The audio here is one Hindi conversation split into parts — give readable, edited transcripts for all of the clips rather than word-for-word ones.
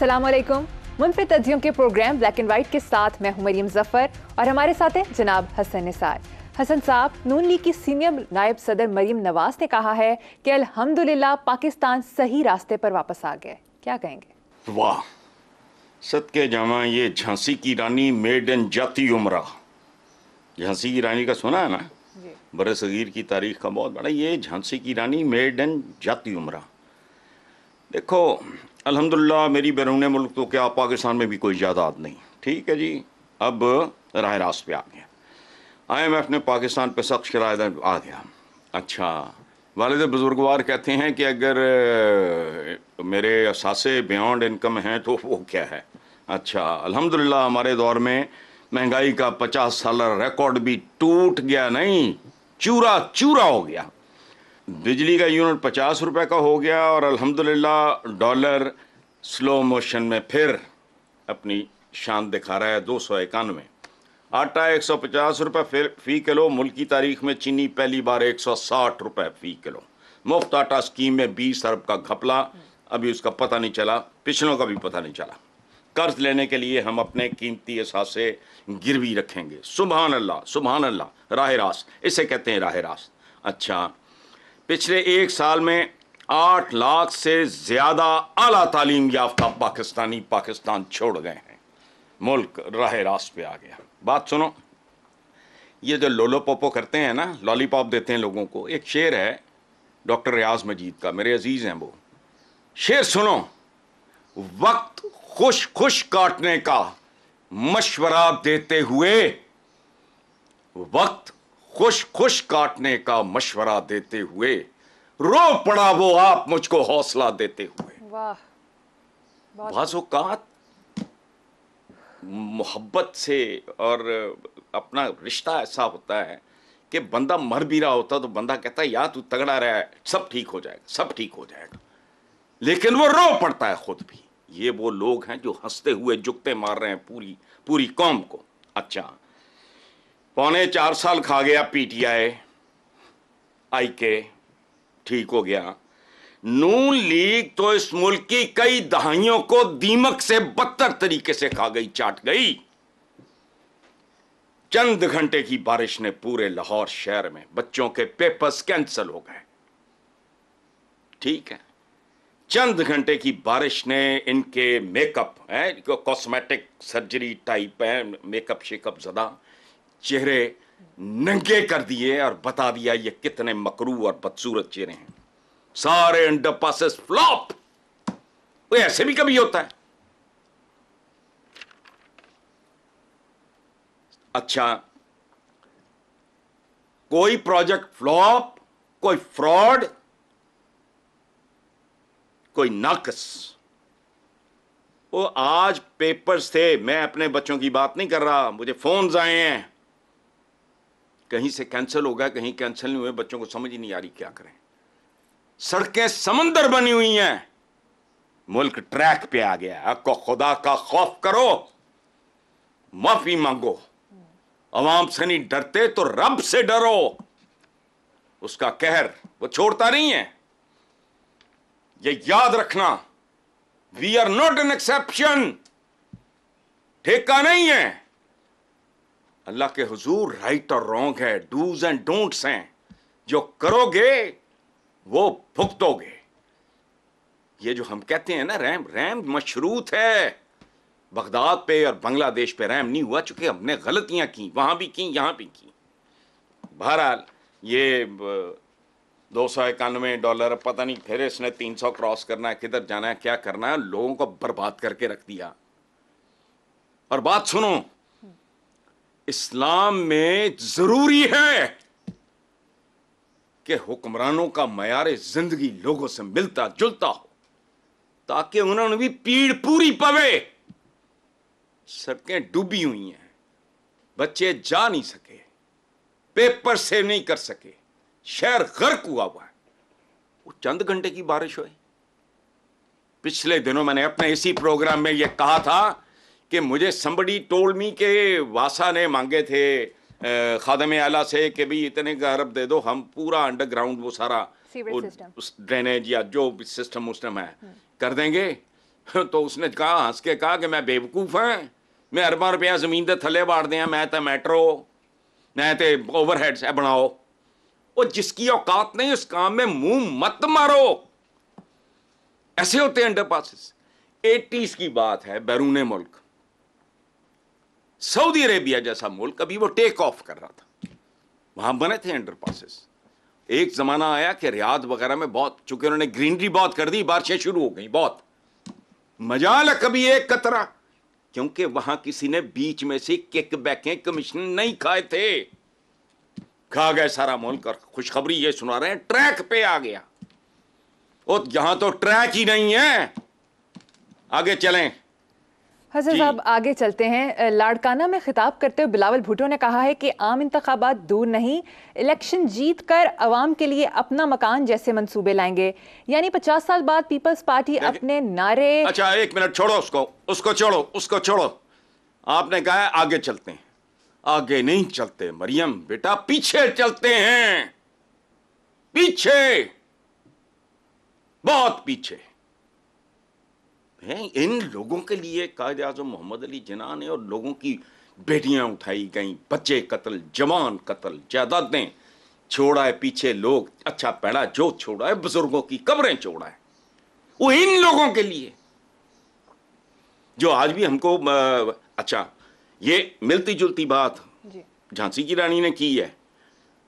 अस्सलाम वालेकुम। मुनफिद तज्जियों के प्रोग्राम ब्लैक एंड वाइट के साथ मैं हूं मरियम जफर और हमारे साथ हैं जनाब हसन निसार। हसन साहब, नून लीग की सीनियर नायब सदर मरियम नवाज ने कहा है कि अल्हम्दुलिल्लाह पाकिस्तान सही रास्ते पर वापस आ गया, क्या कहेंगे? वाह, सदके जामा, ये झांसी की रानी मेड इन जाती उमरा। झांसी की रानी का सुना है ना? बरसगीर की तारीख का बहुत बड़ा, ये झांसी की रानी मेड इन जाती उमरा। देखो, अल्हम्दुलिल्लाह मेरी बैरून मुल्क तो क्या, पाकिस्तान में भी कोई जायदाद नहीं, ठीक है जी। अब राह रास्त पे आ गया। IMF ने पाकिस्तान पे सख्त शराइत आ गया। अच्छा, वालिद बुजुर्गवार कहते हैं कि अगर मेरे असासे बियॉन्ड इनकम हैं तो वो क्या है। अच्छा, अल्हम्दुलिल्लाह हमारे दौर में महंगाई का 50 साल रिकॉर्ड भी टूट गया, नहीं चूरा चूरा हो गया। बिजली का यूनिट 50 रुपए का हो गया और अल्हम्दुलिल्लाह डॉलर स्लो मोशन में फिर अपनी शान दिखा रहा है, 291। आटा 150 रुपये फी किलो। मुल्क की तारीख में चीनी पहली बार 160 रुपये फी किलो। मुफ्त आटा स्कीम में 20 अरब का घपला, अभी उसका पता नहीं चला, पिछलों का भी पता नहीं चला। कर्ज लेने के लिए हम अपने कीमती असासे गिरवी रखेंगे। सुभान अल्लाह, सुभान अल्लाह। राह रास्त, इसे कहते हैं राह रास्त। अच्छा, पिछले एक साल में 8 लाख से ज्यादा आला तालीम याफ्ता पाकिस्तानी पाकिस्तान छोड़ गए हैं। मुल्क राह रास्त पे आ गया। बात सुनो, ये जो लोलो पोपो करते हैं ना, लॉलीपॉप देते हैं लोगों को, एक शेर है डॉक्टर रियाज मजीद का, मेरे अजीज हैं वो। शेर सुनो, वक्त खुश खुश काटने का मशवरा देते हुए, वक्त खुश खुश काटने का मशवरा देते हुए, रो पड़ा वो आप मुझको हौसला देते हुए। वाह, बाज़-औक़ात मोहब्बत से और अपना रिश्ता ऐसा होता है कि बंदा मर भी रहा होता तो बंदा कहता है यार तू तगड़ा रहा है, सब ठीक हो जाएगा, सब ठीक हो जाएगा, लेकिन वो रो पड़ता है खुद भी। ये वो लोग हैं जो हंसते हुए जुगते मार रहे हैं पूरी पूरी कौम को। अच्छा, 3.25 साल खा गया PTI आई के, ठीक हो गया। नून लीग तो इस मुल्क की कई दहाइयों को दीमक से बदतर तरीके से खा गई, चाट गई। चंद घंटे की बारिश ने पूरे लाहौर शहर में बच्चों के पेपर्स कैंसिल हो गए, ठीक है। चंद घंटे की बारिश ने इनके मेकअप है, कॉस्मेटिक सर्जरी टाइप है, मेकअप शेकअप ज़दा चेहरे नंगे कर दिए और बता दिया ये कितने मकरू और बदसूरत चेहरे हैं। सारे अंडरपासेस फ्लॉप। वो ऐसे भी कभी होता है। अच्छा, कोई प्रोजेक्ट फ्लॉप, कोई फ्रॉड, कोई नाकस। वो आज पेपर्स थे, मैं अपने बच्चों की बात नहीं कर रहा, मुझे फोन्स आए हैं, कहीं से कैंसिल हो गया, कहीं कैंसिल नहीं हुए, बच्चों को समझ ही नहीं आ रही क्या करें। सड़कें समंदर बनी हुई हैं, मुल्क ट्रैक पे आ गया। आपको खुदा का खौफ करो, माफी मांगो। अवाम से नहीं डरते तो रब से डरो, उसका कहर वो छोड़ता नहीं है। ये याद रखना, we are not an exception, ठेका नहीं है। अल्लाह के हुजूर राइट और रॉन्ग है, डूज एंड डोंट्स हैं, जो करोगे वो भुगतोगे। ये जो हम कहते हैं ना रैम, रैम मशरूत है। बगदाद पे और बांग्लादेश पे रैम नहीं हुआ, चूंकि हमने गलतियां की, वहां भी की, यहां भी की। बहरहाल ये $291, पता नहीं फिर इसने 300 क्रॉस करना है, किधर जाना है, क्या करना है, लोगों को बर्बाद करके रख दिया। और बात सुनो, इस्लाम में जरूरी है कि हुक्मरानों का मयार जिंदगी लोगों से मिलता जुलता हो, ताकि उन्होंने भी पीड़ पूरी पवे। सड़कें डूबी हुई हैं, बच्चे जा नहीं सके, पेपर सेव नहीं कर सके, शहर गर्क हुआ है। वो चंद घंटे की बारिश हुई। पिछले दिनों मैंने अपने इसी प्रोग्राम में यह कहा था कि मुझे somebody told me के वासा ने मांगे थे खादम आला से कि भी इतने का अरब दे दो, हम पूरा अंडरग्राउंड वो सारा ड्रेनेज या जो भी सिस्टम है कर देंगे। तो उसने कहा, हंस के कहा कि मैं बेवकूफ है, मैं अरबा रुपया जमीन के थले वाड़ दिया, मैं तो मेट्रो मैं तो ओवरहेड्स है बनाओ। और जिसकी औकात नहीं उस काम में मुंह मत मारो। ऐसे होते हैं अंडरपासेस। 80s की बात है, बैरून मुल्क सऊदी अरेबिया जैसा मुल्क अभी वो टेक ऑफ कर रहा था, वहां बने थे अंडरपासेस। एक जमाना आया कि रियाद वगैरह में बहुत, चूंकि उन्होंने ग्रीनरी बहुत कर दी, बारिशें शुरू हो गई, बहुत मजाल कभी एक कतरा, क्योंकि वहां किसी ने बीच में से किक बैकें कमीशन नहीं खाए थे। खा गए सारा मुल्क। और खुशखबरी ये सुना रहे हैं, ट्रैक पे आ गया। और यहां तो ट्रैक ही नहीं है। आगे चलें। हसन साहब आगे चलते हैं। लाड़काना में खिताब करते हुए बिलावल भुट्टो ने कहा है कि आम इंतखाबात दूर नहीं, इलेक्शन जीत कर अवाम के लिए अपना मकान जैसे मंसूबे लाएंगे। यानी 50 साल बाद पीपल्स पार्टी अपने नारे। अच्छा एक मिनट छोड़ो, उसको छोड़ो। आपने कहा है आगे चलते हैं। आगे नहीं चलते मरियम बेटा, पीछे चलते हैं। पीछे, बहुत पीछे। इन लोगों के लिए कायदे आज़म मोहम्मद अली जिन्ना ने और लोगों की बेटियां उठाई गई, बच्चे कत्ल, जवान कत्ल, जायदादें छोड़ा है पीछे लोग। अच्छा पहला जो छोड़ा है, बुजुर्गों की कब्रें छोड़ा है, वो इन लोगों के लिए जो आज भी हमको अच्छा ये मिलती जुलती बात झांसी की रानी ने की है,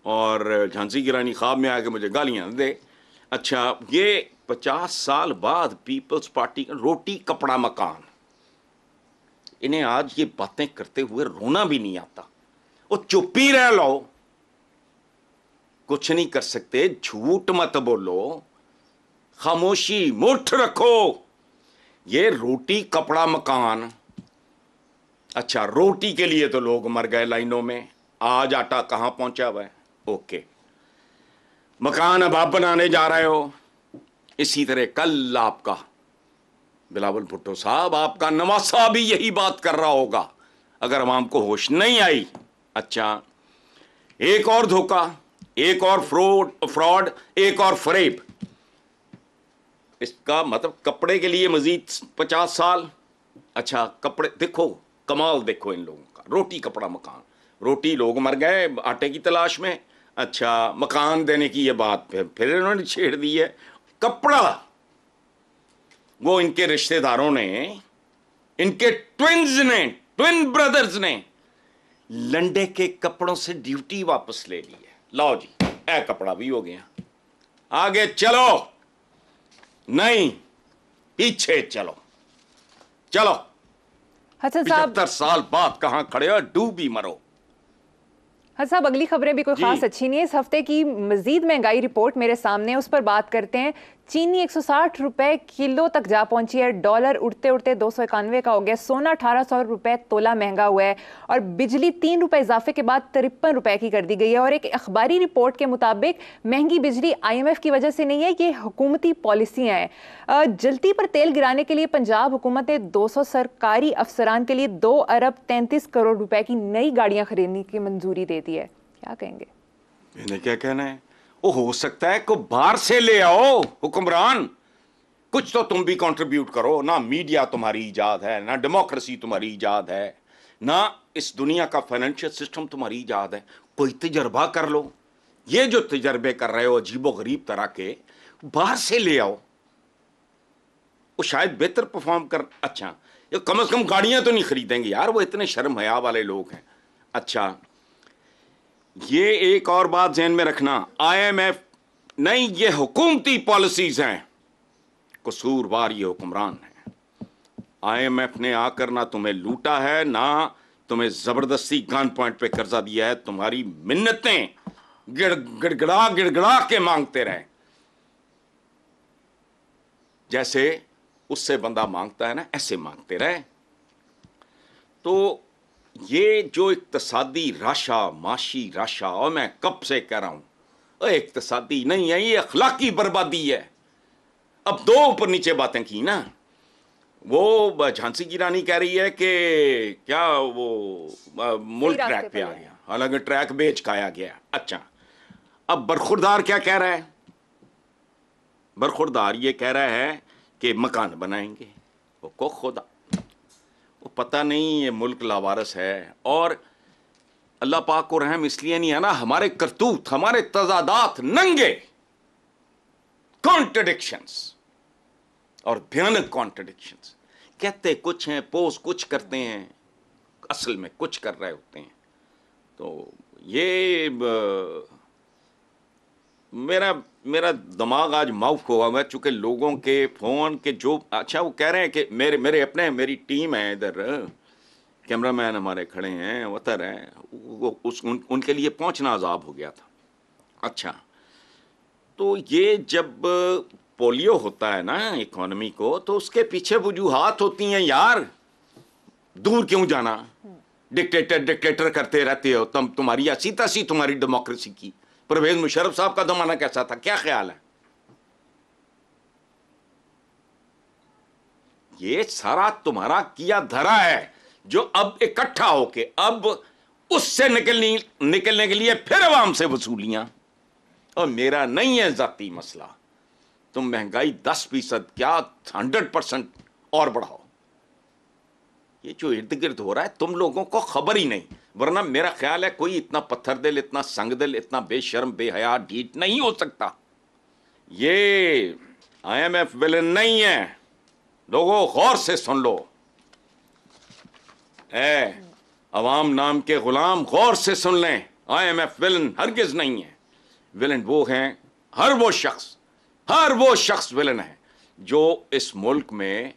और झांसी की रानी ख्वाब में आके मुझे गालियां दे। अच्छा ये 50 साल बाद पीपल्स पार्टी का रोटी कपड़ा मकान, इन्हें आज ये बातें करते हुए रोना भी नहीं आता। वो चुप ही रह लो, कुछ नहीं कर सकते, झूठ मत बोलो, खामोशी मुठ रखो। ये रोटी कपड़ा मकान, अच्छा रोटी के लिए तो लोग मर गए लाइनों में, आज आटा कहां पहुंचा हुआ है। ओके, मकान अब आप बनाने जा रहे हो। इसी तरह कल आपका बिलावल भुट्टो साहब, आपका नवासा भी यही बात कर रहा होगा अगर अवाम को होश नहीं आई। अच्छा एक और धोखा, एक और फ्रॉड, एक और फरेब। इसका मतलब कपड़े के लिए मजीद 50 साल। अच्छा कपड़े देखो, कमाल देखो इन लोगों का, रोटी कपड़ा मकान। रोटी लोग मर गए आटे की तलाश में, अच्छा मकान देने की ये बात फिर इन्होंने छेड़ दी है। कपड़ा, वो इनके रिश्तेदारों ने, इनके ट्विन ब्रदर्स ने लंडे के कपड़ों से ड्यूटी वापस ले ली है। लाओ जी, ए कपड़ा भी हो गया। आगे चलो, नहीं पीछे चलो। चलो हसन साहब, 75 साल बाद कहां खड़े हो, डूबी मरो। हसन साहब अगली खबरें भी कोई खास अच्छी नहीं है। इस हफ्ते की मजीद महंगाई रिपोर्ट मेरे सामने, उस पर बात करते हैं। चीनी 160 रुपए किलो तक जा पहुंची है, डॉलर उड़ते उड़ते 291 का हो गया, सोना 1800 रुपए तोला महंगा हुआ है, और बिजली 3 रुपए इजाफे के बाद 53 रुपए की कर दी गई है। और एक अखबारी रिपोर्ट के मुताबिक महंगी बिजली IMF की वजह से नहीं है, ये हुकूमती पॉलिसियां हैं। जल्दी पर तेल गिराने के लिए पंजाब हुकूमत ने 200 सरकारी अफसरान के लिए 2 अरब 33 करोड़ रुपए की नई गाड़ियां खरीदने की मंजूरी दे दी है। क्या कहेंगे? मैंने क्या कहना है, वो हो सकता है को बाहर से ले आओ हुक्मरान, कुछ तो तुम भी कंट्रीब्यूट करो ना। मीडिया तुम्हारी इजाद है ना, डेमोक्रेसी तुम्हारी इजाद है ना, इस दुनिया का फाइनेंशियल सिस्टम तुम्हारी इजाद है। कोई तजर्बा कर लो। ये जो तजर्बे कर रहे हो अजीबो गरीब तरह के, बाहर से ले आओ, वो शायद बेहतर परफॉर्म कर। अच्छा ये कम से कम गाड़ियां तो नहीं खरीदेंगे यार, वो इतने शर्म हया वाले लोग हैं। अच्छा ये एक और बात ध्यान में रखना, IMF नहीं, ये हुकूमती पॉलिसीज हैं, कसूरवार ये हुक्मरान है। IMF ने आकर ना तुम्हें लूटा है, ना तुम्हें जबरदस्ती गन पॉइंट पे कर्जा दिया है। तुम्हारी मिन्नतें गिड़गिड़ा के मांगते रहे, जैसे उससे बंदा मांगता है ना, ऐसे मांगते रहे। तो ये जो इक्तसादी राशा, माशी राशा, और मैं कब से कह रहा हूं इक्तसादी नहीं है, ये अखलाकी बर्बादी है। अब 2 ऊपर नीचे बातें की ना, वो झांसी की रानी कह रही है कि क्या वो मुल्क ट्रैक पे आ गया, हालांकि ट्रैक बेच खाया गया। अच्छा अब बरखुरदार क्या कह रहा है? बरखुरदार ये कह रहा है कि मकान बनाएंगे, को खुदा वो पता नहीं ये मुल्क लावारस है। और अल्लाह पाक को रहम इसलिए नहीं है ना, हमारे करतूत, हमारे तजादात, नंगे कॉन्ट्रडिक्शंस और भयानक कॉन्ट्रडिक्शंस। कहते कुछ हैं, पोज कुछ करते हैं, असल में कुछ कर रहे होते हैं। तो ये मेरा दिमाग आज माउफ हुआ हुआ, चूंकि लोगों के फोन के जो, अच्छा वो कह रहे हैं कि मेरे अपने मेरी टीम है इधर, कैमरामैन हमारे खड़े हैं, वतर हैं, उनके लिए पहुंचना अजाब हो गया था। अच्छा, तो ये जब पोलियो होता है ना इकोनॉमी को, तो उसके पीछे वजूहात होती हैं यार, दूर क्यों जाना, डिक्टेटर करते रहते हो तुम्हारी ऐसी तैसी तुम्हारी डेमोक्रेसी की। परवेज मुशर्रफ साहब का जमाना कैसा था, क्या ख्याल है? ये सारा तुम्हारा किया धरा है, जो अब इकट्ठा होके अब उससे निकलने के लिए फिर अवाम से वसूलियां। और मेरा नहीं है जाती मसला, तुम महंगाई 10% क्या 100% और बढ़ाओ, ये जो इर्द गिर्द हो रहा है तुम लोगों को खबर ही नहीं। वरना मेरा ख्याल है कोई इतना पत्थर दिल, इतना संग दिल, इतना बेशर्म बेहया ढीठ नहीं हो सकता। ये IMF विलन नहीं है, लोगों गौर से सुन लो। अवाम नाम के गुलाम गौर से सुन लें, IMF विलन हरगिज नहीं है। विलन वो हैं, हर वो शख्स विलन है जो इस मुल्क में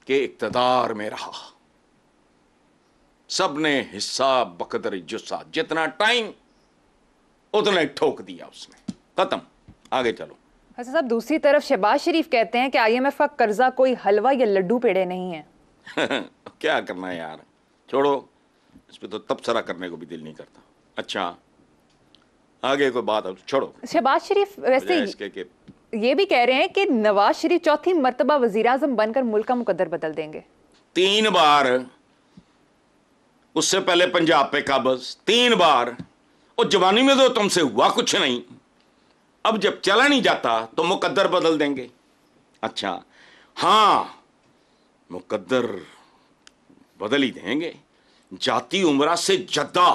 के इक्तदार में रहा। सबने हिस्सा बकदर जुस्सा, जितना टाइम उतना ठोक दिया उसने, खत्म, आगे चलो। अच्छा साहब, दूसरी तरफ शहबाज शरीफ कहते हैं कि IMF का कर्जा कोई हलवा या लड्डू पेड़े नहीं है। क्या करना है यार, छोड़ो, इस पे तो तबसरा करने को भी दिल नहीं करता। अच्छा, आगे कोई बात, छोड़ो। शहबाज शरीफ वैसे ये भी कह रहे हैं कि नवाज शरीफ चौथी मर्तबा वजीर आजम बनकर मुल्क का मुकद्दर बदल देंगे। 3 बार, उससे पहले पंजाब पे काबज 3 बार। और जवानी में तो तुमसे हुआ कुछ नहीं, अब जब चला नहीं जाता तो मुकद्दर बदल देंगे। अच्छा हाँ, मुकद्दर बदल ही देंगे। जाती उमरा से जद्दा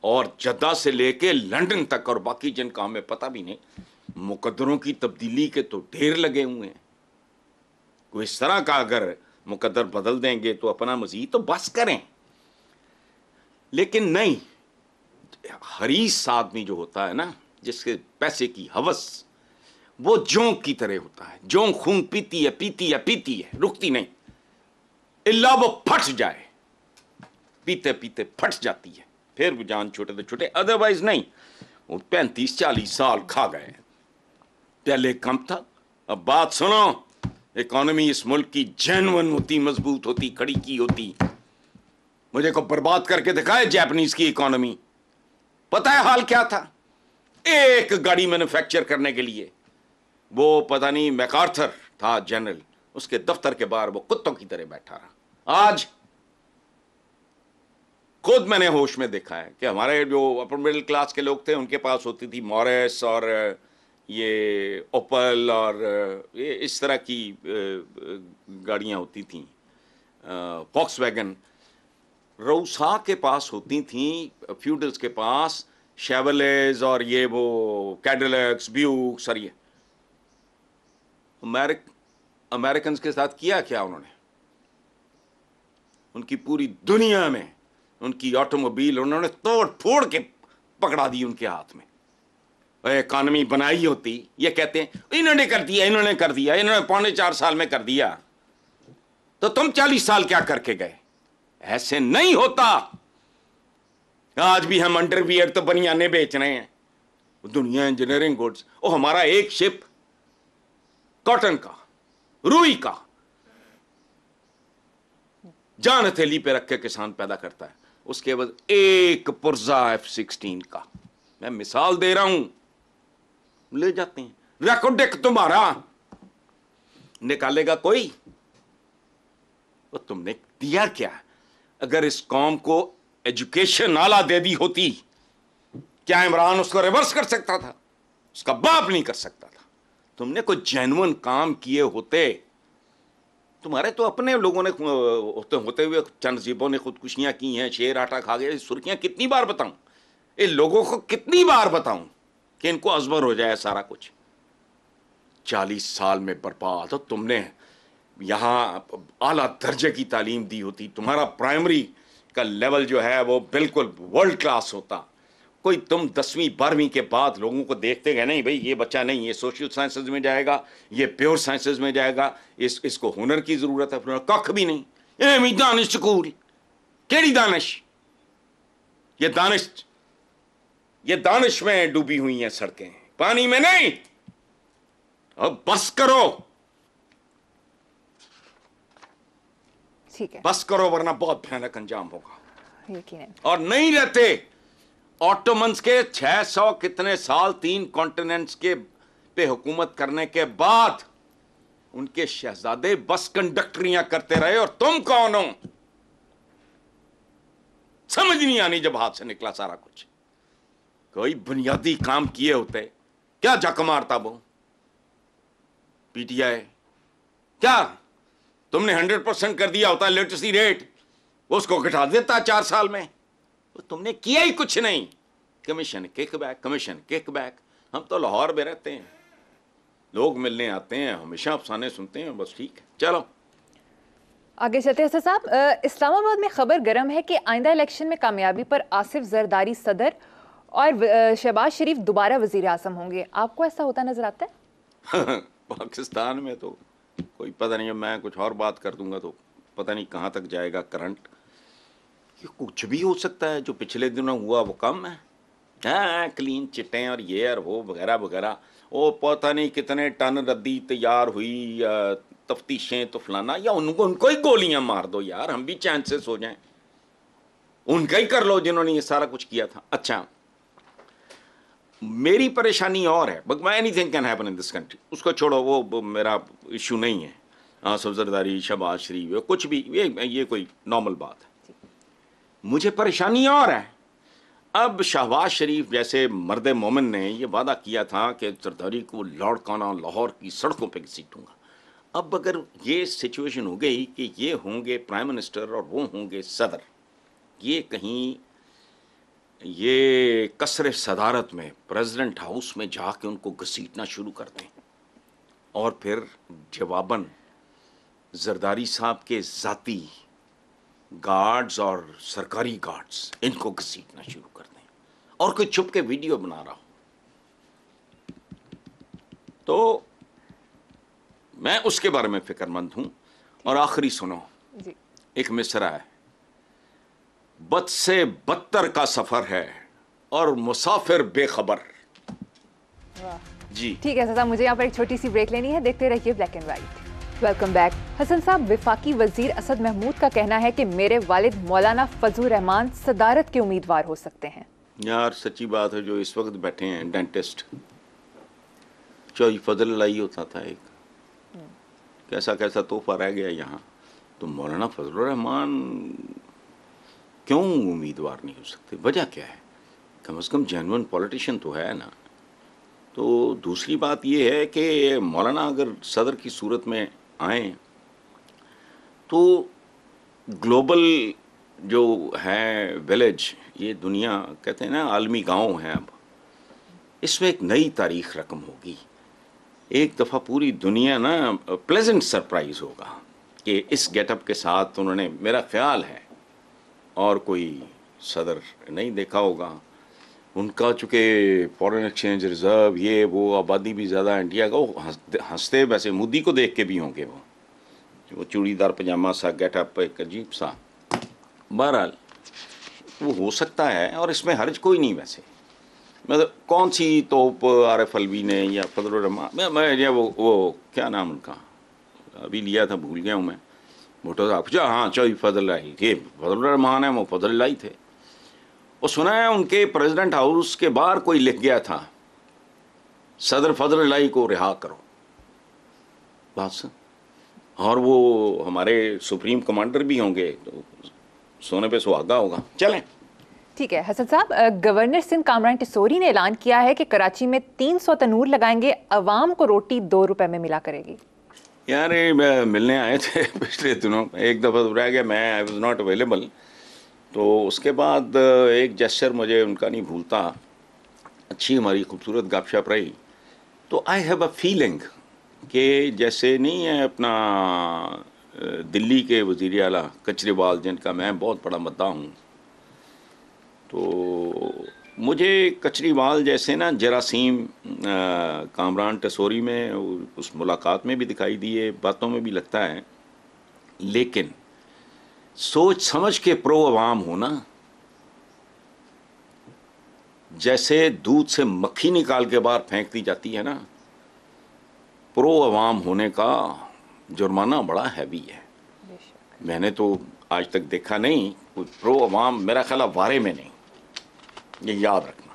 और जद्दा से लेके लंदन तक और बाकी जिनका हमें पता भी नहीं, मुकद्दरों की तब्दीली के तो ढेर लगे हुए हैं। कोई इस तरह का अगर मुकद्दर बदल देंगे तो अपना मजीद तो बस करें, लेकिन नहीं। हरीस आदमी जो होता है ना, जिसके पैसे की हवस, वो जोंक की तरह होता है। जोंक खून पीती है, रुकती नहीं, इल्ला वो फट जाए, पीते पीते फट जाती है, फिर वो जान छूटे तो छूटे, अदरवाइज नहीं। वो 35-40 साल खा गए। पहले कम था, अब बात सुनो। इकोनॉमी इस मुल्क की जेन्युइन होती, मजबूत होती, खड़ी की होती, मुझे को बर्बाद करके दिखाए जापानीज की इकोनॉमी। पता है हाल क्या था? एक गाड़ी मैन्युफैक्चर करने के लिए वो पता नहीं मैकार्थर था जनरल, उसके दफ्तर के बाहर वो कुत्तों की तरह बैठा रहा। आज खुद मैंने होश में देखा है कि हमारे जो अपर मिडिल क्लास के लोग थे, उनके पास होती थी मॉरिस और ये ओपल और ये इस तरह की गाड़ियाँ होती थीं, वॉक्सवैगन। रऊसा के पास होती थीं, फ्यूडल्स के पास शेवलेज और ये वो कैडिलैक्स, ब्यूक्स और ये। अमेरिकन के साथ किया क्या उन्होंने? उनकी पूरी दुनिया में उनकी ऑटोमोबाइल उन्होंने तोड़ फोड़ के पकड़ा दी उनके हाथ में। इकॉनमी बनाई होती, ये कहते हैं इन्होंने कर दिया, इन्होंने 4.25 साल में कर दिया, तो तुम 40 साल क्या करके गए? ऐसे नहीं होता। आज भी हम अंडरवियर तो बनियाने बेच रहे हैं, दुनिया इंजीनियरिंग गुड्स। और हमारा एक शिप कॉटन का, रुई का, जान हथेली पे रख के किसान पैदा करता है, उसके बाद एक पुर्जा F-16 का, मैं मिसाल दे रहा हूं, ले जाते हैं। रेकॉर्ड तुम्हारा निकालेगा कोई? तो तुमने दिया क्या? अगर इस कौम को एजुकेशन आला दे दी होती, क्या इमरान उसको रिवर्स कर सकता था? उसका बाप नहीं कर सकता था। तुमने कोई जेन्युइन काम किए होते तुम्हारे तो अपने लोगों ने होते हुए चंद जीबों ने खुदकुशियां की हैं, शेर आटा खा गए। सुर्खियां कितनी बार बताऊं, इन लोगों को कितनी बार बताऊं कि इनको अजबर हो जाए सारा कुछ। 40 साल में बर्बाद। तो तुमने यहाँ आला दर्जे की तालीम दी होती, तुम्हारा प्राइमरी का लेवल जो है वो बिल्कुल वर्ल्ड क्लास होता। कोई तुम 10वीं 12वीं के बाद लोगों को देखते गए, नहीं भाई ये बच्चा नहीं, ये सोशल साइंसेज में जाएगा, ये प्योर साइंसेज में जाएगा, इसको हुनर की जरूरत है। कख भी नहीं। एवं दानिश स्कूल, केड़ी दानिश? ये दानिश में डूबी हुई हैं सड़कें, पानी में नहीं। अब बस करो, ठीक है, बस करो, वरना बहुत भयानक अंजाम होगा। यकीनन। और नहीं रहते ऑटोमन्स के 600 कितने साल 3 कॉन्टिनेंट्स के पे हुकूमत करने के बाद उनके शहजादे बस कंडक्टरियां करते रहे, और तुम कौन हो? समझ नहीं आनी जब हाथ से निकला सारा कुछ। कोई बुनियादी काम किए होते, क्या जक मारता वो पीटीआई? क्या तुमने 100% कर दिया होता इलेक्ट्रिसिटी रेट, उसको घटा देता 4 साल में? तो तुमने किया ही कुछ नहीं। Commission kickback, commission kickback. हम तो लाहौर में रहते हैं, लोग मिलने आते हैं, हमेशा अफसाने सुनते हैं, बस ठीक है। चलो आगे चलते हैं साहब। इस्लामाबाद में खबर गर्म है कि आइंदा इलेक्शन में कामयाबी पर आसिफ जरदारी सदर और शहबाज शरीफ दोबारा वजीर आजम होंगे। आपको ऐसा होता नजर आता है? पाकिस्तान में तो कोई पता नहीं है, मैं कुछ और बात कर दूंगा तो पता नहीं कहाँ तक जाएगा करंट। ये कुछ भी हो सकता है, जो पिछले दिनों हुआ वो कम है। हाँ, क्लीन चिटें और ये और वो वगैरह वगैरह, वो पता नहीं कितने टन रद्दी तैयार हुई, तफ्तीशें तो फलाना, या उनको ही गोलियां मार दो यार, हम भी चैन से सो जाएं। उनका ही कर लो जिन्होंने ये सारा कुछ किया था। अच्छा, मेरी परेशानी और है, but anything can happen in this country, उसको छोड़ो, वो मेरा इशू नहीं है। आसिफ जरदारी, शहबाज शरीफ, कुछ भी, ये कोई नॉर्मल बात है। मुझे परेशानी और है। अब शहबाज शरीफ जैसे मर्द मोमिन ने ये वादा किया था कि जरदारी को लौड़काना लाहौर की सड़कों पे घसीटूंगा। अब अगर ये सिचुएशन हो गई कि ये होंगे प्राइम मिनिस्टर और वो होंगे सदर, ये कहीं ये कसरे सदारत में प्रेसिडेंट हाउस में जाके उनको घसीटना शुरू कर दें, और फिर जवाबन जरदारी साहब के ज़ाती गार्ड्स और सरकारी गार्ड्स इनको घसीटना शुरू कर दें, और कोई छुप के वीडियो बना रहा हो, तो मैं उसके बारे में फिक्रमंद हूं। और आखिरी सुनो जी। एक मिसरा है, बद से बदतर का सफर है और मुसाफिर बेखबर। वाह, जी ठीक है साहब, मुझे यहाँ पर एक छोटी सी ब्रेक लेनी है, देखते रहिए black and white. Welcome back. Hasan साहब, वफाकी वजीर असद महमूद का कहना है कि मेरे वालिद मौलाना फजलुर रहमान सदारत के उम्मीदवार हो सकते हैं। यार सच्ची बात है, जो इस वक्त बैठे हैं डेंटिस्ट, चौधरी फजल लाई होता था एक, कैसा कैसा तोहफा रह गया यहाँ। तो मौलाना फजलुर रहमान क्यों उम्मीदवार नहीं हो सकते? वजह क्या है? कम से कम जेन्युइन पॉलिटिशियन तो है ना। तो दूसरी बात ये है कि मौलाना अगर सदर की सूरत में आए तो ग्लोबल जो है विलेज, ये दुनिया कहते हैं ना आलमी गांव है, अब इसमें एक नई तारीख रकम होगी। एक दफ़ा पूरी दुनिया ना प्लेजेंट सरप्राइज होगा कि इस गेटअप के साथ उन्होंने, मेरा ख्याल है, और कोई सदर नहीं देखा होगा। उनका चूँकि फॉरेन एक्सचेंज रिजर्व, ये वो, आबादी भी ज़्यादा इंडिया का, वो हंसते वैसे मोदी को देख के भी होंगे। वो चूड़ीदार पजामा सा गेटअप, एक अजीब सा। बहरहाल वो हो सकता है, और इसमें हर्ज कोई नहीं। वैसे मतलब कौन सी तोप आरिफ अलवी ने या फजलुर रहमान, मैं वो क्या नाम उनका अभी लिया था, भूल गया हूँ मैं, भुट्टो साहब, हाँ चौधरी फजल लाई, ये फजलुर रहमान है, वो फजल लाई थे। वो सुना है उनके प्रेसिडेंट हाउस के बाहर कोई लिख गया था, सदर फजल लाई को रिहा करो, बस। और वो हमारे सुप्रीम कमांडर भी होंगे, तो सोने पे सुहागा होगा। चलें, ठीक है हसन साहब, गवर्नर सिंध कामरान टिसोरी ने ऐलान किया है कि कराची में 300 तनूर लगाएंगे, अवाम को रोटी 2 रुपए में मिला करेगी। यार ये मिलने आए थे पिछले दिनों, एक दफ़ा तो रह गया, मैं आई वॉज नॉट अवेलेबल। तो उसके बाद एक जेस्चर मुझे उनका नहीं भूलता। अच्छी हमारी खूबसूरत गपशप रही। तो आई हैव अ फीलिंग कि जैसे नहीं है अपना दिल्ली के वज़ीर आला केजरीवाल, जिनका मैं बहुत बड़ा मद्दा हूँ, तो मुझे केजरीवाल जैसे ना जरासीम कामरान टसोरी में उस मुलाकात में भी दिखाई दिए, बातों में भी लगता है, लेकिन सोच समझ के प्रो अवाम हो ना, जैसे दूध से मक्खी निकाल के बाहर फेंक दी जाती है ना, प्रो अवाम होने का जुर्माना बड़ा हैवी है। मैंने तो आज तक देखा नहीं कोई प्रो अवाम, मेरा ख्याल वारे में नहीं, ये याद रखना।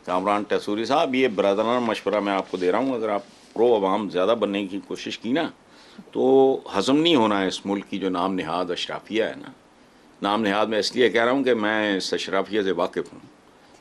कामरान टसूरी साहब, ये बरादराना मशवरा मैं आपको दे रहा हूँ, अगर आप प्रो अवाम ज़्यादा बनने की कोशिश की ना तो हज़म नहीं होना है इस मुल्क की जो नाम नहाद अशराफिया है ना। नाम नहाद मैं इसलिए कह रहा हूँ कि मैं इस अशराफिया से वाकिफ़ हूँ,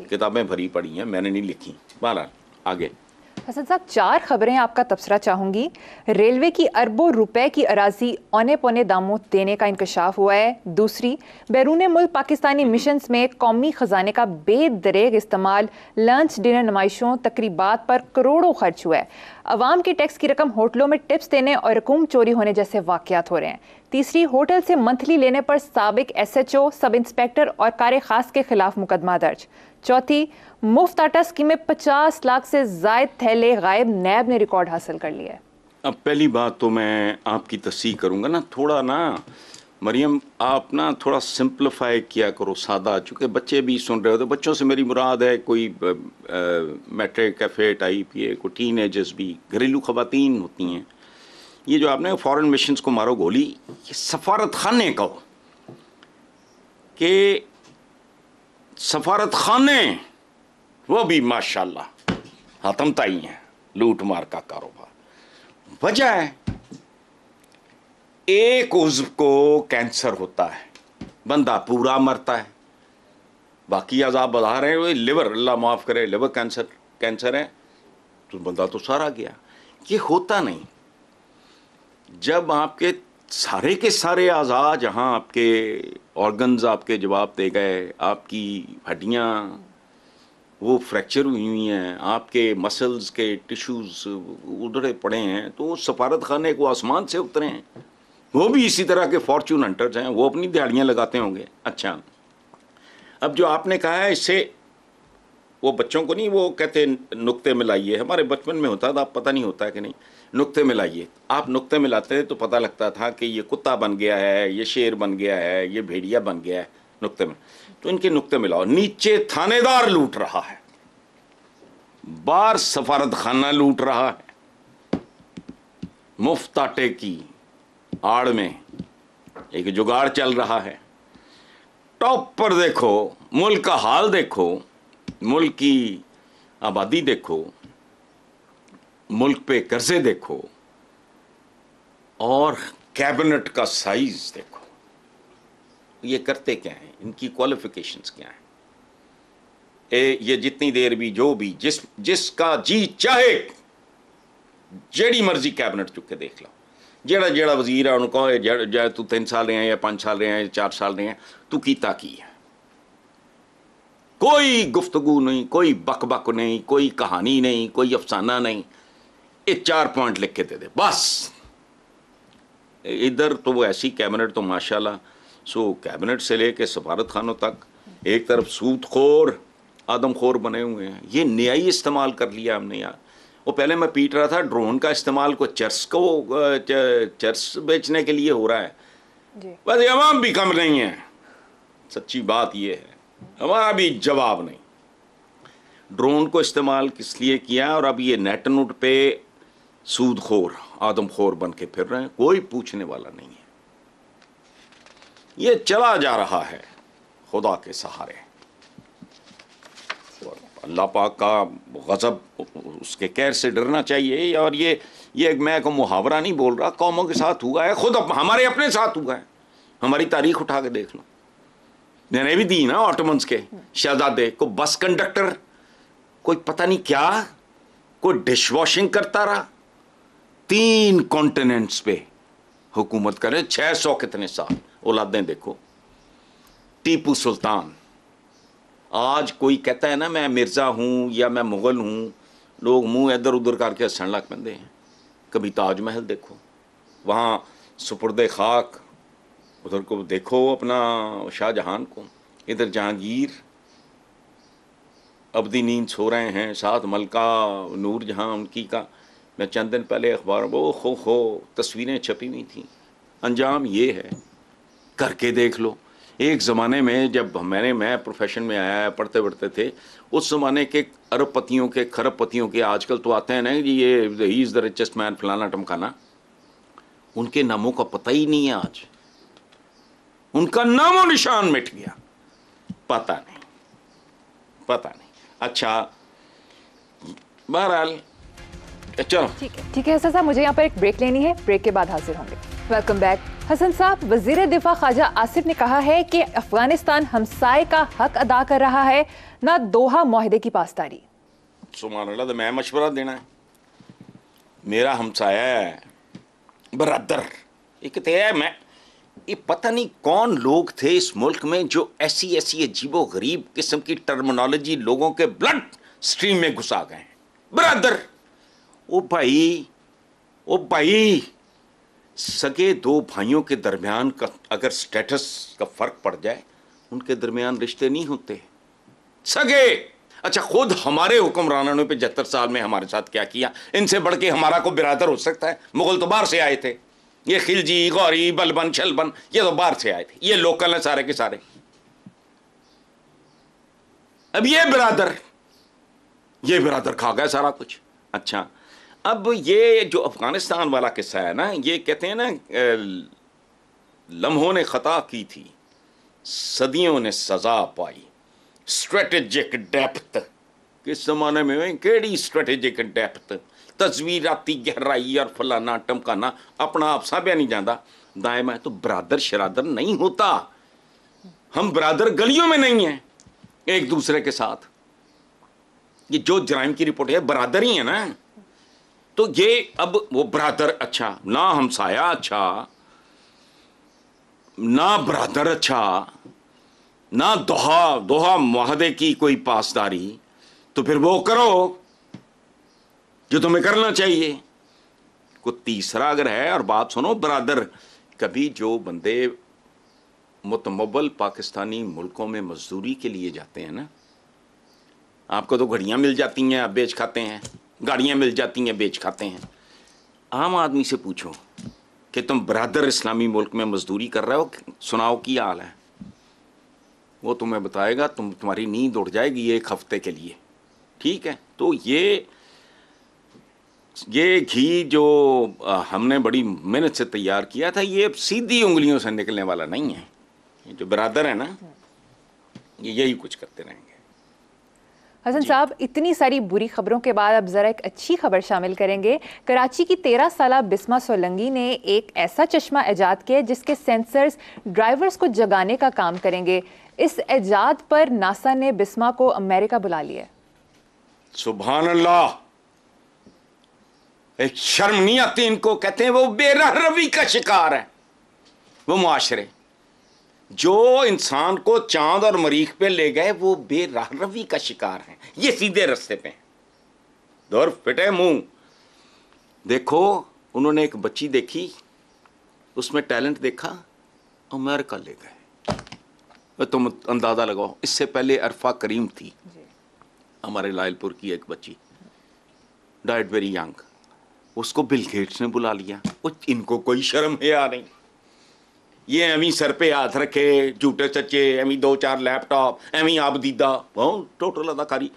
किताबें भरी पड़ी हैं, मैंने नहीं लिखी। बहरहाल आगे। हसन साहब, 4 खबरें आपका तबसरा चाहूंगी। रेलवे की अरबों रुपए की अराजी औने पौने दामों देने का इंकशाफ हुआ है। दूसरी, बैरून मुल्क पाकिस्तानी मिशंस में कौमी खजाने का बेदरेग इस्तेमाल, लंच डिनर नुमाइशों तकरीबात पर करोड़ों खर्च हुआ है। अवाम की टैक्स की रकम होटलों में टिप्स देने और रकूम चोरी होने जैसे वाकयात हो रहे हैं। तीसरी, होटल से मंथली लेने पर साबिक SHO, सब इंस्पेक्टर और कार खास के खिलाफ मुकदमा दर्ज। चौथी, मुफ्त आटा स्कीम में 50 लाख से जायद थैले गायब, नैब ने रिकॉर्ड हासिल कर लिया है। अब पहली बात तो मैं आपकी तस्दीक करूँगा ना, थोड़ा ना मरियम, आप ना थोड़ा सिंप्लीफाई किया करो, सादा, चूँकि बच्चे भी सुन रहे हो। तो बच्चों से मेरी मुराद है कोई मैट्रिक, कैफे टाइप, ये कोई टीन एजर्स भी, घरेलू ख़वातीन होती हैं। ये जो आपने फॉरेन मिशंस को मारो गोली, ये सफारत खाने कहो कि सफारत खाने वो भी माशाल्लाह हतमताई हैं, लूट मार का कारोबार। वजह है एक उज़्व को कैंसर होता है, बंदा पूरा मरता है, बाकी अज़ाब बता रहे हैं, लिवर, अल्लाह माफ़ करे, लिवर कैंसर है तो बंदा तो सारा गया। ये होता नहीं। जब आपके सारे के सारे आज़ा, जहाँ आपके ऑर्गन्स आपके जवाब दे गए, आपकी हड्डियाँ वो फ्रैक्चर हुई हैं, आपके मसल्स के टिश्यूज़ उधड़े पड़े हैं, तो सफारत खाने को आसमान से उतरे हैं। वो भी इसी तरह के फॉर्च्यून हंटर्स हैं, वो अपनी दिहाड़ियाँ लगाते होंगे। अच्छा, अब जो आपने कहा है, इससे वो बच्चों को नहीं, वो कहते नुक्ते मिलाइए, हमारे बचपन में होता था, पता नहीं होता है कि नहीं, नुक्ते मिलाइए। आप नुक्ते मिलाते तो पता लगता था कि ये कुत्ता बन गया है, ये शेर बन गया है, ये भेड़िया बन गया है, नुक्ते में। तो इनके नुक्ते मिलाओ। नीचे थानेदार लूट रहा है, बाहर सफारत खाना लूट रहा है, मुफ्त आटे की आड़ में एक जुगाड़ चल रहा है। टॉप पर देखो, मुल्क का हाल देखो, मुल्क की आबादी देखो, मुल्क पे कर्जे देखो, और कैबिनेट का साइज देखो। ये करते क्या हैं, इनकी क्वालिफिकेशंस क्या हैं? ये जितनी देर भी जो भी जिसका जी चाहे जेड़ी मर्जी कैबिनेट चुक के देख लो, जेड़ा जेड़ा वजीर है उनको जाए तू 3 साल रहे हैं या 5 साल रहे हैं या 4 साल रहे हैं, तू कीता की है। कोई गुफ्तगू नहीं, कोई बक नहीं, कोई कहानी नहीं, कोई अफसाना नहीं, ये 4 पॉइंट लिख के दे दे बस। इधर तो वो ऐसी कैबिनेट तो माशाल्लाह, सो कैबिनेट से लेके सफारत खानों तक एक तरफ सूदखोर आदमखोर बने हुए हैं। ये न्यायी इस्तेमाल कर लिया हमने यार। वो पहले मैं पीट रहा था ड्रोन का इस्तेमाल को चर्स बेचने के लिए हो रहा है, बस अवाम भी कम नहीं है। सच्ची बात ये है, हमारा भी जवाब नहीं। ड्रोन को इस्तेमाल किस लिए किया, और अब ये नेट नूट पे सूदखोर आदमखोर बन के फिर रहे हैं, कोई पूछने वाला नहीं है। ये चला जा रहा है खुदा के सहारे। अल्लाह पाक का गज़ब, उसके कहर से डरना चाहिए। और ये मैं को मुहावरा नहीं बोल रहा, कौमों के साथ हुआ है, खुद हमारे अपने साथ हुआ है। हमारी तारीख उठा के देख लो, मैंने भी दी ना, ऑटोमन्स के शहजादे को बस कंडक्टर, कोई पता नहीं क्या, कोई डिश वॉशिंग करता रहा, 3 कॉन्टिनेंट्स पे हुकूमत करे, 600 कितने साल, औलादें देखो। टीपू सुल्तान, आज कोई कहता है ना मैं मिर्ज़ा हूँ या मैं मुग़ल हूँ, लोग मुंह इधर उधर करके हंसण लग पैंदे हैं। कभी ताजमहल देखो, वहाँ सुपुर्दे खाक, उधर को देखो अपना शाहजहां को, इधर जहांगीर अबदी नींद सो रहे हैं, साथ मलका नूर जहाँ उनकी का, मैं चंद दिन पहले अखबार वो खो तस्वीरें छपी हुई थी। अंजाम ये है, करके देख लो। एक ज़माने में जब मैं प्रोफेशन में आया, पढ़ते पढ़ते थे, उस ज़माने के अरबपतियों के खरबपतियों के, आजकल तो आते हैं ना जी ये he is the richest man फलाना टमकाना, उनके नामों का पता ही नहीं है आज, उनका नामो निशान मिट गया, पता नहीं। अच्छा बहरहाल चलो ठीक है हसन साहब, मुझे यहाँ पर एक ब्रेक लेनी है, ब्रेक के बाद हाजिर होंगे। Welcome back. हसन साहब, वजीर दिफा ख्वाजा आसिफ ने कहा है कि अफगानिस्तान हमसाए का हक अदा कर रहा है, ना दोहा मुआहदे की पासदारी। सुभान अल्लाह, तो मैं मशवरा देना है, मेरा हमसाया है बरदर एक तो है। मैं ये पता नहीं कौन लोग थे इस मुल्क में जो ऐसी अजीबो गरीब किस्म की टर्मिनोलॉजी लोगों के ब्लड स्ट्रीम में घुसा गए हैं। ब्रदर, ओ भाई, सगे 2 भाइयों के दरमियान का अगर स्टेटस का फर्क पड़ जाए, उनके दरमियान रिश्ते नहीं होते सगे। अच्छा, खुद हमारे हुक्मरानों ने 75 साल में हमारे साथ क्या किया, इनसे बढ़ के हमारा को बिरादर हो सकता है? मुगल तो बाहर से आए थे, ये खिलजी गौरी बलबन शलबन ये तो बाहर से आए थे, ये लोकल हैं सारे के सारे। अब ये बिरादर खा गया सारा कुछ। अच्छा, अब ये जो अफगानिस्तान वाला किस्सा है ना, ये कहते हैं ना लम्हों ने खता की थी, सदियों ने सजा पाई, स्ट्रेटेजिक डेप्थ। किस जमाने में केड़ी स्ट्रेटेजिक डेप्थ, तस्वीराती गहराई और फलाना टमकाना, अपना आप साबिया नहीं जाता। दाएं में तो बरादर शरादर नहीं होता, हम बरादर गलियों में नहीं हैं एक दूसरे के साथ। ये जो जराइम की रिपोर्ट है बरादर ही है ना, तो ये अब वो बरादर अच्छा ना, हमसाया अच्छा ना, बरादर अच्छा ना, दोहा मुआहदे की कोई पासदारी, तो फिर वो करो जो तुम्हें करना चाहिए। को तीसरा अगर है, और बात सुनो बरादर, कभी जो बंदे मुतमव्वल पाकिस्तानी मुल्कों में मजदूरी के लिए जाते हैं ना, आपको तो घड़ियाँ मिल जाती हैं, आप बेच खाते हैं, गाड़ियाँ मिल जाती हैं, बेच खाते हैं। आम आदमी से पूछो कि तुम बरादर इस्लामी मुल्क में मजदूरी कर रहे हो, सुनाओ की हाल है, वो तुम्हें बताएगा, तुम्हारी नींद उड़ जाएगी 1 हफ्ते के लिए। ठीक है, तो ये घी जो हमने बड़ी मेहनत से तैयार किया था, ये सीधी उंगलियों से निकलने वाला नहीं है। ये जो बरादर है ना, ये यही कुछ करते रहेंगे। हसन साहब, इतनी सारी बुरी खबरों के बाद अब जरा एक अच्छी खबर शामिल करेंगे। कराची की 13 साला बिस्मा सोलंगी ने एक ऐसा चश्मा ईजाद किया जिसके सेंसर्स ड्राइवर्स को जगाने का काम करेंगे। इस ईजाद पर नासा ने बिस्मा को अमेरिका बुला लिया। सुभान अल्लाह, एक शर्म नहीं आती इनको। कहते हैं वो बेरहरवी का शिकार है वो मुआशरे, जो इंसान को चांद और मरीख पे ले गए वो बेरहरवी का शिकार है, ये सीधे रास्ते पे दौर फिटे मुंह। देखो, उन्होंने एक बच्ची देखी, उसमें टैलेंट देखा, अमेरिका ले गए। तुम अंदाजा लगाओ, इससे पहले अरफा करीम थी हमारे लायलपुर की एक बच्ची, डाइड वेरी यंग, उसको बिल गेट्स ने बुला लिया। इनको कोई शर्म है या नहीं, ये एवी सर पे हाथ रखे, झूठे सच्चे, एवी 2-4 लैपटॉप, एवी आप दीदा, बहुत टोटल अदाकारी।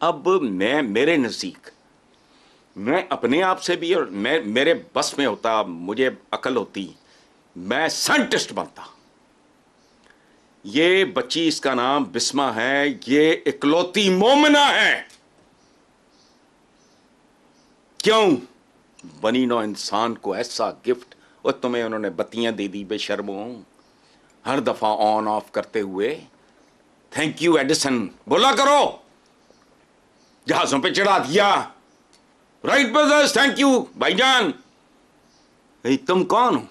अब मेरे नज़दीक, मैं अपने आप से भी, और मेरे बस में होता, मुझे अकल होती, मैं साइंटिस्ट बनता। ये बच्ची, इसका नाम बिस्मा है, ये इकलौती मोमिना है। क्यों? बनी नौ इंसान को ऐसा गिफ्ट, और तुम्हें उन्होंने बत्तियां दे दी बेशर्मो, हर दफा ऑन ऑफ करते हुए। थैंक यू एडिसन बोला करो, जहाजों पे चढ़ा दिया। राइट ब्रदर्स, थैंक यू भाईजान, तुम कौन हो?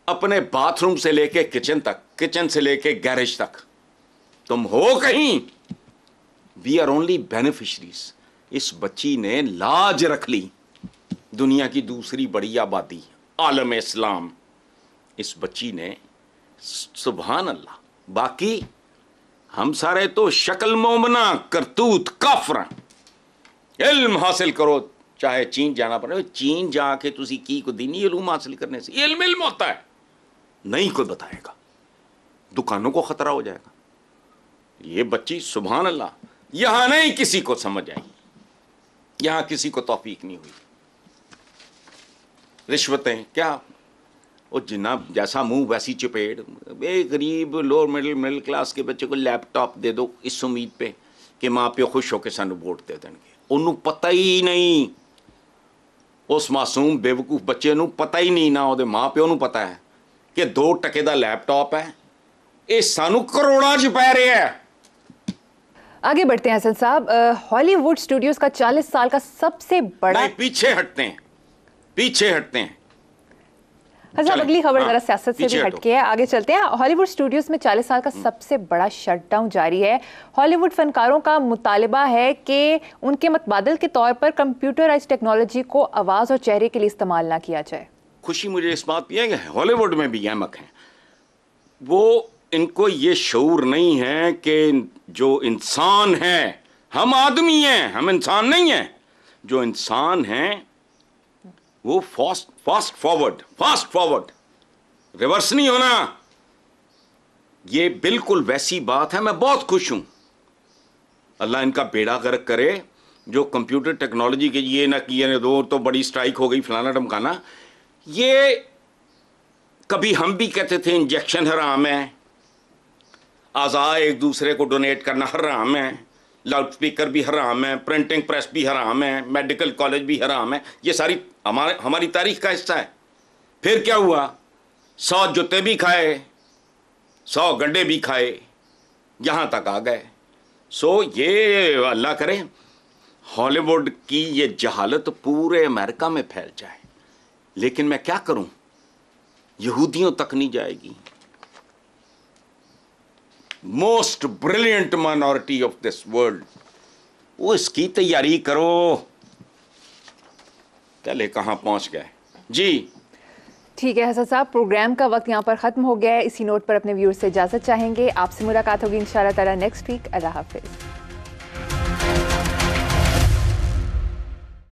अपने बाथरूम से लेके किचन तक, किचन से लेके गैरेज तक तुम हो कहीं? We are only beneficiaries. इस बच्ची ने लाज रख ली। दुनिया की दूसरी बड़ी आबादी आलम इस्लाम, इस बच्ची ने, सुभान अल्लाह। बाकी हम सारे तो शक्ल मोमना, करतूत काफर। इल्म हासिल करो, चाहे चीन जाना पड़े। चीन जाके तुसी की को दीनी इल्म हासिल करने से इल्म होता है? नहीं कोई बताएगा, दुकानों को खतरा हो जाएगा। ये बच्ची सुभान अल्लाह, यहां नहीं किसी को समझ आई, यहां किसी को तौफीक नहीं हुई। रिश्वतें क्या, वो जिन्ना जैसा मुंह वैसी चपेट। एक गरीब लोअर मिडिल क्लास के बच्चे को लैपटॉप दे दो इस उम्मीद पे कि माँ प्यो खुश होकर सानू वोट दे देंगे। उन्होंने पता ही नहीं, उस मासूम बेवकूफ बच्चे नू पता ही नहीं ना ਉਹਦੇ माँ प्यो नू पता है कि 2 टके ਦਾ लैपटॉप है, ये सानू करोड़ां च पै रहे हैं। आगे बढ़ते हैं हसन साहब। हॉलीवुड स्टूडियोज का 40 साल का सबसे बड़ा, नहीं, पीछे हटते हैं, पीछे हटते हैं। हसन, अगली खबर जरा सियासत से भी हटके है, आगे चलते हैं। हॉलीवुड स्टूडियोज में 40 साल का सबसे बड़ा शटडाउन जारी है। हॉलीवुड फनकारों का मुतालबा है कि उनके मतबादल के तौर पर कंप्यूटराइज टेक्नोलॉजी को आवाज और चेहरे के लिए इस्तेमाल ना किया जाए। खुशी मुझे इस बात की है कि हॉलीवुड में भी अहमक हैं, वो इनको ये शऊर नहीं है कि जो इंसान है, हम आदमी हैं, हम इंसान नहीं हैं। जो इंसान हैं वो फास्ट फॉरवर्ड, रिवर्स नहीं होना। ये बिल्कुल वैसी बात है। मैं बहुत खुश हूं, अल्लाह इनका बेड़ा गर्क करे, जो कंप्यूटर टेक्नोलॉजी के ये ना किए ने दो तो बड़ी स्ट्राइक हो गई फलाना ढमकाना। ये कभी हम भी कहते थे इंजेक्शन हराम है, आज़ा एक दूसरे को डोनेट करना हराम है, लाउड स्पीकर भी हराम है, प्रिंटिंग प्रेस भी हराम है, मेडिकल कॉलेज भी हराम है। ये सारी हमारी तारीख का हिस्सा है। फिर क्या हुआ? 100 जूते भी खाए, 100 गड्ढे भी खाए, यहां तक आ गए। सो ये अल्लाह करे हॉलीवुड की ये जहालत पूरे अमेरिका में फैल जाए, लेकिन मैं क्या करूं, यहूदियों तक नहीं जाएगी। Most brilliant minority of this world, वो इसकी तैयारी करो। चले कहां पहुंच गए जी। ठीक है हसन साहब, प्रोग्राम का वक्त यहाँ पर खत्म हो गया है। इसी नोट पर अपने व्यूअर्स से इजाजत चाहेंगे। आपसे मुलाकात होगी इंशाल्लाह ताला नेक्स्ट वीक। अल्लाह हाफिज।